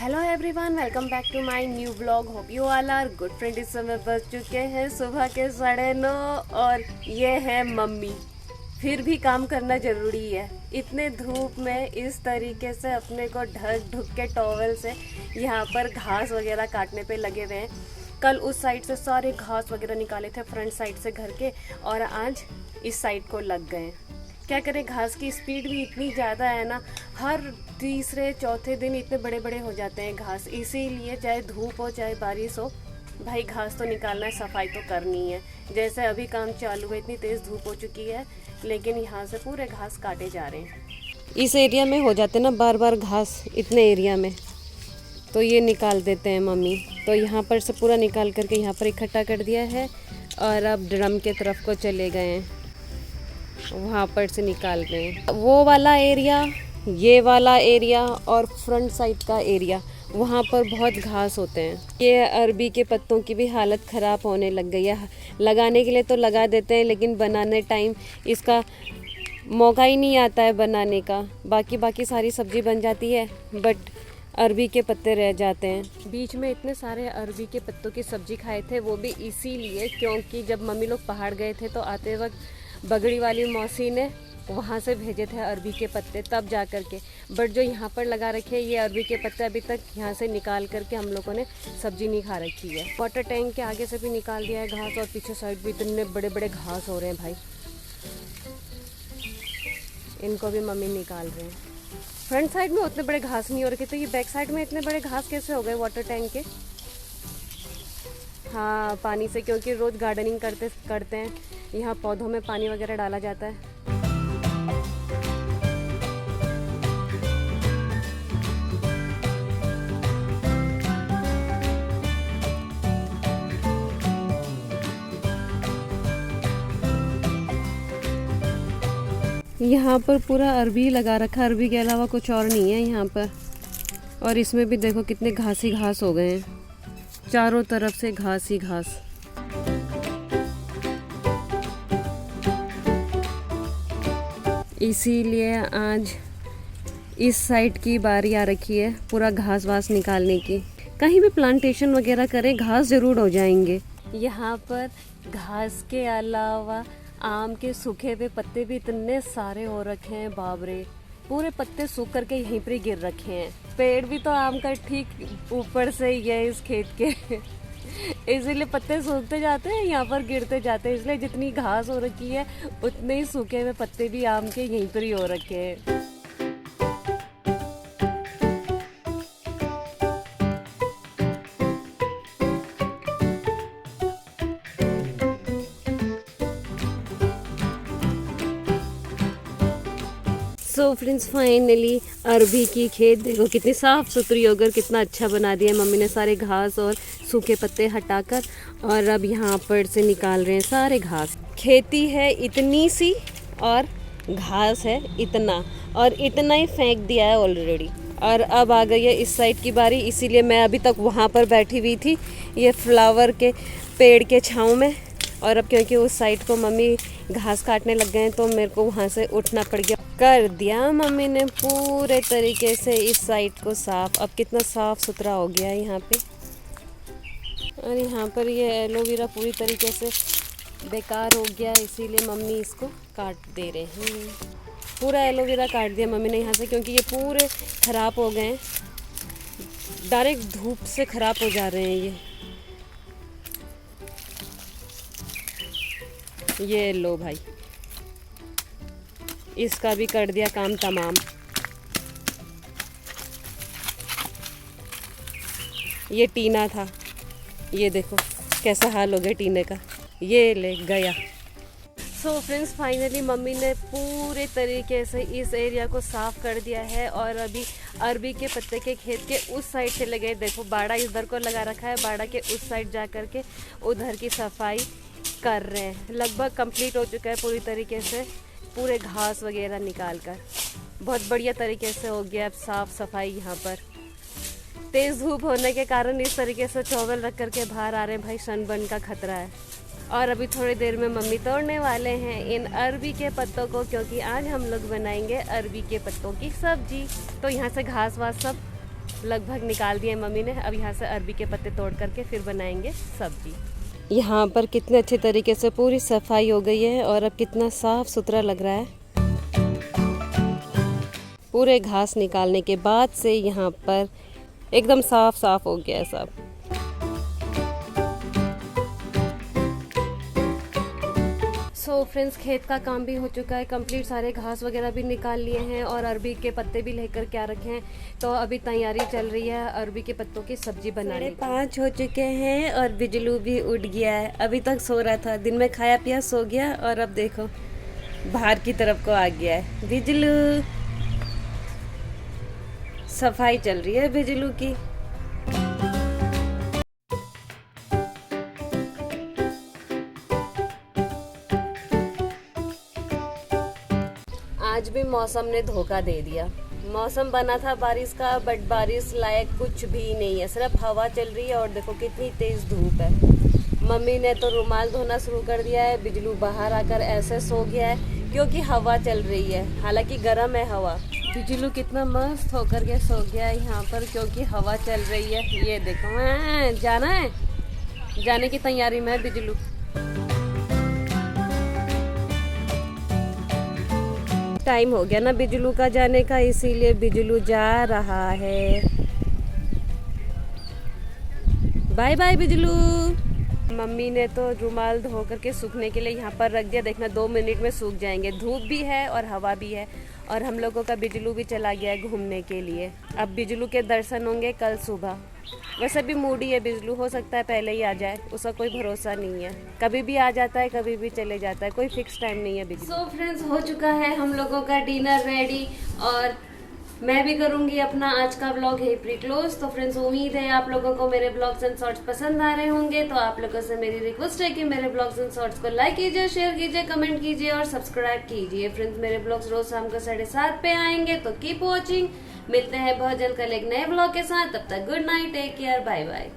Hello everyone, welcome back to my new blog. Hope you all are good friend. इस समय बज चुके हैं सुबह के 9:30 और ये है मम्मी। फिर भी काम करना ज़रूरी है। इतने धूप में इस तरीके से अपने को ढक ढुक के टॉवल से यहाँ पर घास वगैरह काटने पे लगे हुए हैं। कल उस साइड से सारे घास वगैरह निकाले थे फ्रंट साइड से घर के, और आज इस साइड को लग गए। क्या करें, घास की स्पीड भी इतनी ज़्यादा है ना, हर तीसरे चौथे दिन इतने बड़े बड़े हो जाते हैं घास। इसीलिए चाहे धूप हो चाहे बारिश हो, भाई घास तो निकालना है, सफाई तो करनी है। जैसे अभी काम चालू है, इतनी तेज़ धूप हो चुकी है, लेकिन यहाँ से पूरे घास काटे जा रहे हैं। इस एरिया में हो जाते ना बार बार घास, इतने एरिया में, तो ये निकाल देते हैं मम्मी। तो यहाँ पर से पूरा निकाल करके यहाँ पर इकट्ठा कर दिया है, और अब ड्रम के तरफ को चले गए हैं, वहाँ पर से निकाल रहे हैं। वो वाला एरिया, ये वाला एरिया और फ्रंट साइड का एरिया, वहाँ पर बहुत घास होते हैं। ये अरबी के पत्तों की भी हालत ख़राब होने लग गई है। लगाने के लिए तो लगा देते हैं, लेकिन बनाने टाइम इसका मौका ही नहीं आता है बनाने का। बाकी सारी सब्ज़ी बन जाती है, बट अरबी के पत्ते रह जाते हैं। बीच में इतने सारे अरबी के पत्तों की सब्ज़ी खाए थे, वो भी इसीलिए क्योंकि जब मम्मी लोग पहाड़ गए थे तो आते वक्त बगड़ी वाली मौसी ने वहाँ से भेजे थे अरबी के पत्ते, तब जा कर के। बट जो यहाँ पर लगा रखे हैं ये अरबी के पत्ते, अभी तक यहाँ से निकाल करके हम लोगों ने सब्जी नहीं खा रखी है। वाटर टैंक के आगे से भी निकाल दिया है घास, और पीछे साइड भी इतने बड़े बड़े घास हो रहे हैं भाई, इनको भी मम्मी निकाल रहे हैं। फ्रंट साइड में उतने बड़े घास नहीं हो रखे, तो ये बैक साइड में इतने बड़े घास कैसे हो गए वाटर टैंक के? हाँ, पानी से, क्योंकि रोज़ गार्डनिंग करते हैं, यहाँ पौधों में पानी वगैरह डाला जाता है। यहाँ पर पूरा अरबी लगा रखा, अरबी के अलावा कुछ और नहीं है यहाँ पर। और इसमें भी देखो कितने घास ही घास हो गए हैं, चारों तरफ से घास ही घास। इसीलिए आज इस साइड की बारी आ रखी है पूरा घास वास निकालने की। कहीं भी प्लांटेशन वगैरह करें, घास ज़रूर हो जाएंगे। यहाँ पर घास के अलावा आम के सूखे हुए पत्ते भी इतने सारे हो रखे हैं, बाप रे, पूरे पत्ते सूख करके यहीं पर गिर रखे हैं। पेड़ भी तो आम का ठीक ऊपर से ही है इस खेत के इसीलिए पत्ते सूखते जाते हैं, यहाँ पर गिरते जाते हैं। इसलिए जितनी घास हो रखी है उतने ही सूखे हुए पत्ते भी आम के यहीं पर ही हो रखे हैं। सो फ्रेंड्स, फाइनली अरबी की खेत देखो कितनी साफ़ सुथरी होकर कितना अच्छा बना दिया मम्मी ने, सारे घास और सूखे पत्ते हटाकर। और अब यहाँ पर से निकाल रहे हैं सारे घास। खेती है इतनी सी और घास है इतना, और इतना ही फेंक दिया है ऑलरेडी। और अब आ गई है इस साइड की बारी, इसीलिए मैं अभी तक वहाँ पर बैठी हुई थी ये फ्लावर के पेड़ के छाँव में। और अब क्योंकि उस साइड को मम्मी घास काटने लग गए हैं, तो मेरे को वहाँ से उठना पड़ गया। कर दिया मम्मी ने पूरे तरीके से इस साइड को साफ। अब कितना साफ सुथरा हो गया है यहाँ पे। और यहाँ पर ये एलोवेरा पूरी तरीके से बेकार हो गया, इसीलिए मम्मी इसको काट दे रहे हैं। पूरा एलोवेरा काट दिया मम्मी ने यहाँ से, क्योंकि ये पूरे ख़राब हो गए हैं, डायरेक्ट धूप से ख़राब हो जा रहे हैं ये लो भाई, इसका भी कर दिया काम तमाम। ये टीना था, ये देखो कैसा हाल हो गया टीने का, ये ले गया। सो फ्रेंड्स, फाइनली मम्मी ने पूरे तरीके से इस एरिया को साफ़ कर दिया है। और अभी अरबी के पत्ते के खेत के उस साइड से लगे, देखो बाड़ा इधर को लगा रखा है, बाड़ा के उस साइड जा कर के उधर की सफाई कर रहे हैं। लगभग कंप्लीट हो चुका है पूरी तरीके से, पूरे घास वगैरह निकाल कर बहुत बढ़िया तरीके से हो गया अब साफ़ सफाई। यहाँ पर तेज़ धूप होने के कारण इस तरीके से टॉवल रख करके बाहर आ रहे हैं भाई, सनबर्न का खतरा है। और अभी थोड़ी देर में मम्मी तोड़ने वाले हैं इन अरबी के पत्तों को, क्योंकि आज हम लोग बनाएंगे अरबी के पत्तों की सब्जी। तो यहाँ से घास वास सब लगभग निकाल दिए मम्मी ने। अब यहाँ से अरबी के पत्ते तोड़ करके फिर बनाएंगे सब्जी। यहाँ पर कितने अच्छे तरीके से पूरी सफाई हो गई है और अब कितना साफ सुथरा लग रहा है। पूरे घास निकालने के बाद से यहाँ पर एकदम साफ साफ हो गया है सब। सो फ्रेंड्स, खेत का काम भी हो चुका है कंप्लीट, सारे घास वगैरह भी निकाल लिए हैं और अरबी के पत्ते भी लेकर क्या रखे हैं। तो अभी तैयारी चल रही है अरबी के पत्तों की सब्जी बनाने की। 5 हो चुके हैं और बिजलू भी उठ गया है। अभी तक सो रहा था, दिन में खाया पिया सो गया और अब देखो बाहर की तरफ को आ गया है बिजलू। सफाई चल रही है बिजलू की। आज भी मौसम ने धोखा दे दिया। मौसम बना था बारिश का, बट बारिश लायक कुछ भी नहीं है, सिर्फ हवा चल रही है और देखो कितनी तेज धूप है। मम्मी ने तो रुमाल धोना शुरू कर दिया है। बिजलू बाहर आकर ऐसे सो गया है क्योंकि हवा चल रही है, हालांकि गर्म है हवा। बिजलू कितना मस्त होकर के सो गया है यहाँ पर क्योंकि हवा चल रही है। ये देखो, जाना है, जाने की तैयारी में है बिजलू। टाइम हो गया ना बिजलू का जाने का, इसीलिए बिजलू जा रहा है। Bye bye बिजलू। मम्मी ने तो रुमाल धो करके सूखने के लिए यहाँ पर रख दिया। देखना 2 मिनट में सूख जाएंगे। धूप भी है और हवा भी है और हम लोगों का बिजलू भी चला गया है घूमने के लिए। अब बिजलू के दर्शन होंगे कल सुबह। वैसे भी मूडी है बिजलू, हो सकता है पहले ही आ जाए, उसका कोई भरोसा नहीं है। कभी भी आ जाता है, कभी भी चले जाता है, कोई फिक्स टाइम नहीं है बिजलू। सो फ्रेंड्स, हो चुका है हम लोगों का डिनर रेडी और मैं भी करूंगी अपना आज का व्लॉग है प्री क्लोज। तो फ्रेंड्स, उम्मीद है आप लोगों को मेरे ब्लॉग्स एंड शॉर्ट्स पसंद आ रहे होंगे। तो आप लोगों से मेरी रिक्वेस्ट है कि मेरे ब्लॉग्स एंड शॉर्ट्स को लाइक कीजिए, शेयर कीजिए, कमेंट कीजिए और सब्सक्राइब कीजिए। फ्रेंड्स, मेरे ब्लॉग्स रोज शाम को 7:30 पे आएंगे, तो कीप वॉचिंग। मिलते हैं बहुत जल्द कल एक नए ब्लॉग के साथ। तब तक good night, take care, bye bye.